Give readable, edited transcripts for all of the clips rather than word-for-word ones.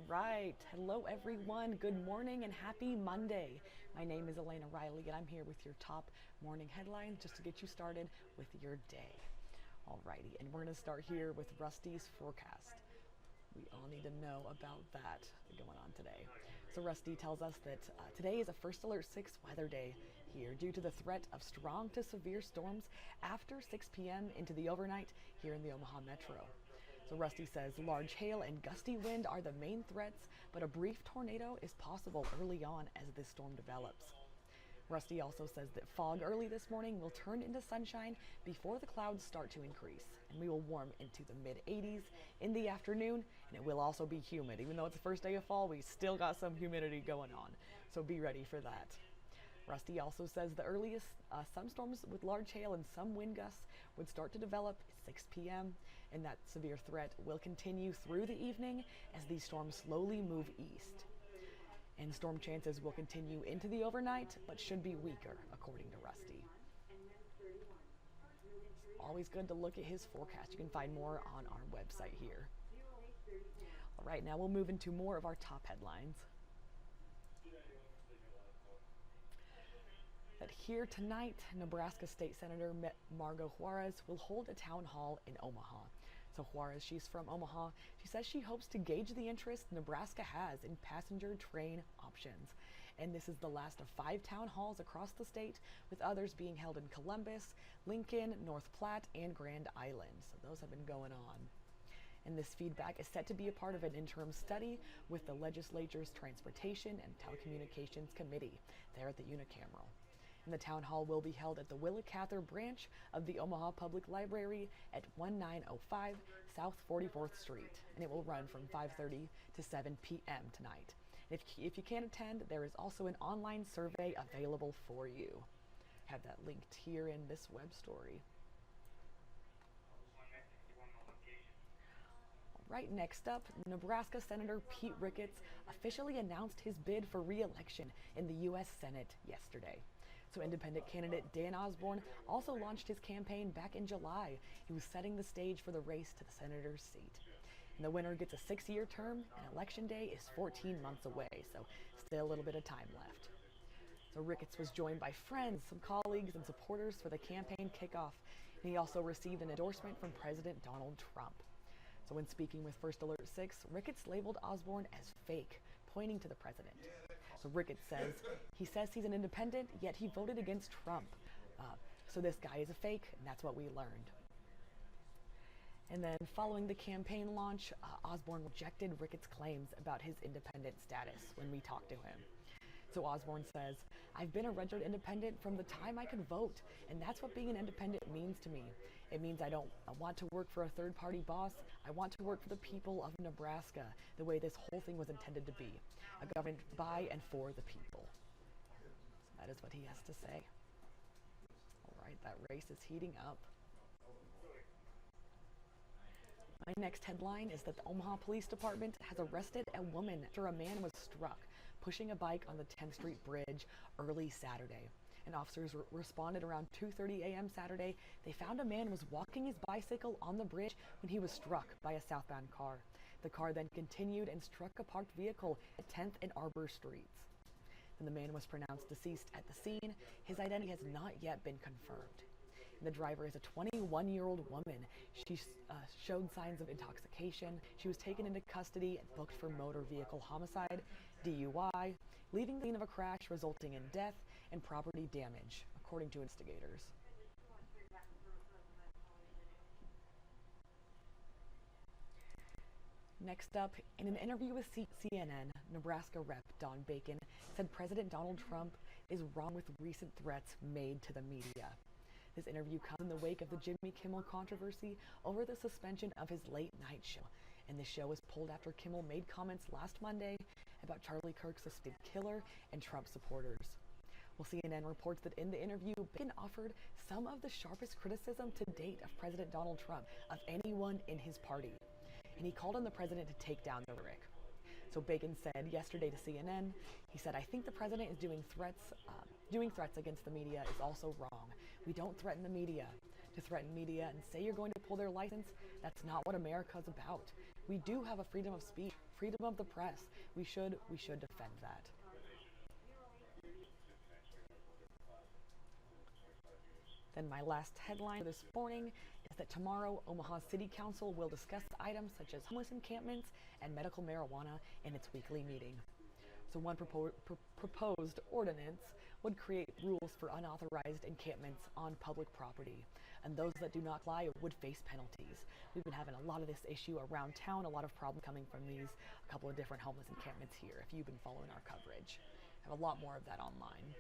right. Hello, everyone. Good morning and happy Monday. My name is Elena Riley, and I'm here with your top morning headlines just to get you started with your day. Alrighty, and we're going to start here with Rusty's forecast. We all need to know about that going on today. So Rusty tells us that today is a first alert 6 weather day here due to the threat of strong to severe storms after 6 p.m. into the overnight here in the Omaha metro. So Rusty says large hail and gusty wind are the main threats, but a brief tornado is possible early on as this storm develops. Rusty also says that fog early this morning will turn into sunshine before the clouds start to increase, and we will warm into the mid-80s in the afternoon, and it will also be humid. Even though it's the first day of fall, we still got some humidity going on, so be ready for that. Rusty also says the earliest some storms with large hail and some wind gusts would start to develop at 6 p.m., and that severe threat will continue through the evening as these storms slowly move east. And storm chances will continue into the overnight, but should be weaker, according to Rusty. Always good to look at his forecast. You can find more on our website here. All right, now we'll move into more of our top headlines. That here tonight, Nebraska State Senator Margo Juarez will hold a town hall in Omaha. So Juarez, she's from Omaha. She says she hopes to gauge the interest Nebraska has in passenger train options. And this is the last of 5 town halls across the state, with others being held in Columbus, Lincoln, North Platte, and Grand Island. So those have been going on. And this feedback is set to be a part of an interim study with the legislature's Transportation and Telecommunications Committee there at the unicameral. And the town hall will be held at the Willa Cather branch of the Omaha Public Library at 1905 South 44th Street. And it will run from 5:30 to 7 p.m. tonight. And if you can't attend, there is also an online survey available for you. I have that linked here in this web story. Right, next up, Nebraska Senator Pete Ricketts officially announced his bid for re-election in the U.S. Senate yesterday. So independent candidate Dan Osborne also launched his campaign back in July. He was setting the stage for the race to the senator's seat. And the winner gets a 6-year term, and election day is 14 months away, so still a little bit of time left. So Ricketts was joined by friends, some colleagues, and supporters for the campaign kickoff, and he also received an endorsement from President Donald Trump. So when speaking with First Alert 6, Ricketts labeled Osborne as fake, pointing to the president. So Ricketts says he's an independent, yet he voted against Trump. So this guy is a fake, and that's what we learned. And then following the campaign launch, Osborne rejected Ricketts' claims about his independent status when we talked to him. So Osborne says, "I've been a registered independent from the time I could vote, and that's what being an independent means to me. It means I want to work for a third-party boss. I want to work for the people of Nebraska, the way this whole thing was intended to be, a government by and for the people." So that is what he has to say. All right, that race is heating up. My next headline is that the Omaha Police Department has arrested a woman after a man was struck pushing a bike on the 10th Street Bridge early Saturday. And officers responded around 2:30 a.m. Saturday. They found a man was walking his bicycle on the bridge when he was struck by a southbound car. The car then continued and struck a parked vehicle at 10th and Arbor Streets. And the man was pronounced deceased at the scene. His identity has not yet been confirmed. And the driver is a 21-year-old woman. She showed signs of intoxication. She was taken into custody and booked for motor vehicle homicide, DUI, leaving the scene of a crash resulting in death and property damage, according to investigators. Next up, in an interview with CNN, Nebraska Rep. Don Bacon said President Donald Trump is wrong with recent threats made to the media. This interview comes in the wake of the Jimmy Kimmel controversy over the suspension of his late-night show. And the show was pulled after Kimmel made comments last Monday about Charlie Kirk's suspected killer and Trump supporters. Well, CNN reports that in the interview, Bacon offered some of the sharpest criticism to date of President Donald Trump of anyone in his party. And he called on the president to take down the rhetoric. So Bacon said yesterday to CNN, he said, "I think the president is doing threats against the media is also wrong. We don't threaten the media. To threaten media and say you're going to pull their license, that's not what America's about. We do have a freedom of speech, freedom of the press. We should defend that. Then my last headline this morning is that tomorrow Omaha City Council will discuss items such as homeless encampments and medical marijuana in its weekly meeting. So one proposed ordinance would create rules for unauthorized encampments on public property, and those that do not comply would face penalties. We've been having a lot of this issue around town, a lot of problems coming from these, a couple of different homeless encampments here, if you've been following our coverage. I have a lot more of that online.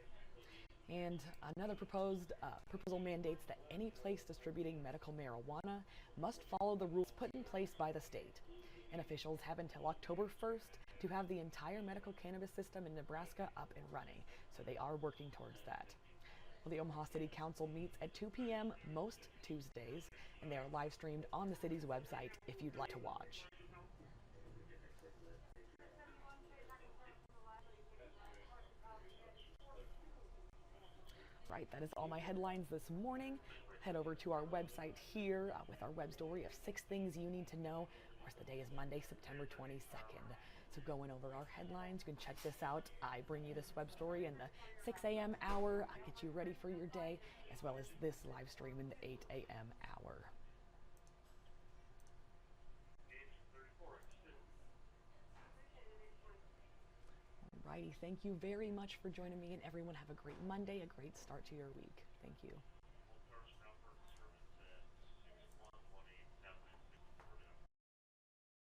And another proposal mandates that any place distributing medical marijuana must follow the rules put in place by the state. And officials have until October 1st to have the entire medical cannabis system in Nebraska up and running. So they are working towards that. Well, the Omaha City Council meets at 2 p.m. most Tuesdays, and they are live streamed on the city's website if you'd like to watch. Right, that is all my headlines this morning. Head over to our website here with our web story of 6 things you need to know. Of course, the day is Monday, September 22nd. So going over our headlines, you can check this out. I bring you this web story in the 6 a.m. hour. I get you ready for your day, as well as this live stream in the 8 a.m. hour. Alrighty, thank you very much for joining me, and everyone have a great Monday, a great start to your week. Thank you.